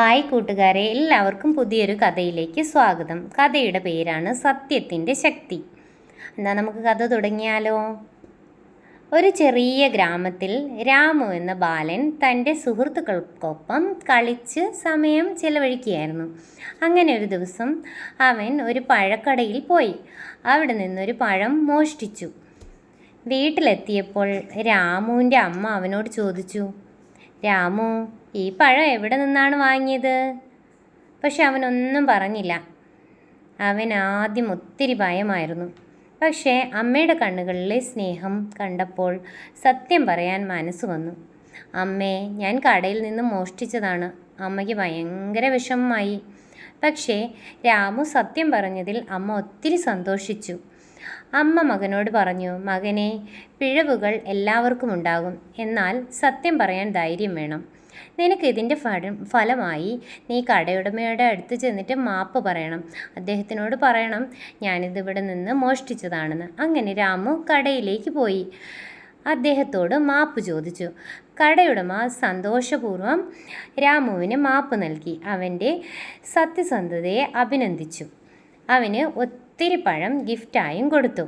Hi കൂട്ടുകാരെ, എല്ലാവർക്കും പുതിയൊരു കഥയിലേക്ക് സ്വാഗതം. കഥയുടെ പേരാണ് സത്യത്തിൻ്റെ ശക്തി. എന്നാൽ നമുക്ക് കഥ തുടങ്ങിയാലോ? ഒരു ചെറിയ ഗ്രാമത്തിൽ രാമു എന്ന ബാലൻ തൻ്റെ സുഹൃത്തുക്കൾക്കൊപ്പം കളിച്ച് സമയം ചിലവഴിക്കുകയായിരുന്നു. അങ്ങനെ ഒരു ദിവസം അവൻ ഒരു പഴക്കടയിൽ പോയി അവിടെ നിന്നൊരു പഴം മോഷ്ടിച്ചു. വീട്ടിലെത്തിയപ്പോൾ രാമുവിൻ്റെ അമ്മ അവനോട് ചോദിച്ചു, രാമു, ഈ പഴം എവിടെ നിന്നാണ് വാങ്ങിയത്? പക്ഷെ അവനൊന്നും പറഞ്ഞില്ല. അവൻ ആദ്യം ഒത്തിരി ഭയമായിരുന്നു. പക്ഷേ അമ്മയുടെ കണ്ണുകളിലെ സ്നേഹം കണ്ടപ്പോൾ സത്യം പറയാൻ മനസ്സ് വന്നു. അമ്മേ, ഞാൻ കടയിൽ നിന്ന് മോഷ്ടിച്ചതാണ്. അമ്മയ്ക്ക് ഭയങ്കര വിഷമമായി. പക്ഷേ രാമു സത്യം പറഞ്ഞതിൽ അമ്മ ഒത്തിരി സന്തോഷിച്ചു. അമ്മ മകനോട് പറഞ്ഞു, മകനെ, പിഴവുകൾ എല്ലാവർക്കും ഉണ്ടാകും. എന്നാൽ സത്യം പറയാൻ ധൈര്യം വേണം. നിനക്ക് ഇതിൻ്റെ ഫലമായി നീ കടയുടമയുടെ അടുത്ത് ചെന്നിട്ട് മാപ്പ് പറയണം. അദ്ദേഹത്തിനോട് പറയണം, ഞാനിതിവിടെ നിന്ന് മോഷ്ടിച്ചതാണെന്ന്. അങ്ങനെ രാമു കടയിലേക്ക് പോയി അദ്ദേഹത്തോട് മാപ്പ് ചോദിച്ചു. കടയുടമ സന്തോഷപൂർവ്വം രാമുവിന് മാപ്പ് നൽകി അവൻ്റെ സത്യസന്ധതയെ അഭിനന്ദിച്ചു. അവന് ഒത്തിരി പഴം ഗിഫ്റ്റായും കൊടുത്തു.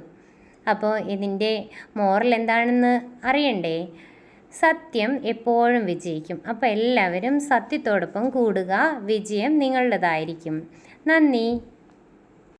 അപ്പോൾ ഇതിൻ്റെ മോറൽ എന്താണെന്ന് അറിയണ്ടേ? സത്യം എപ്പോഴും വിജയിക്കും. അപ്പോൾ എല്ലാവരും സത്യത്തോടൊപ്പം കൂടുക. വിജയം നിങ്ങളുടേതായിരിക്കും. നന്ദി.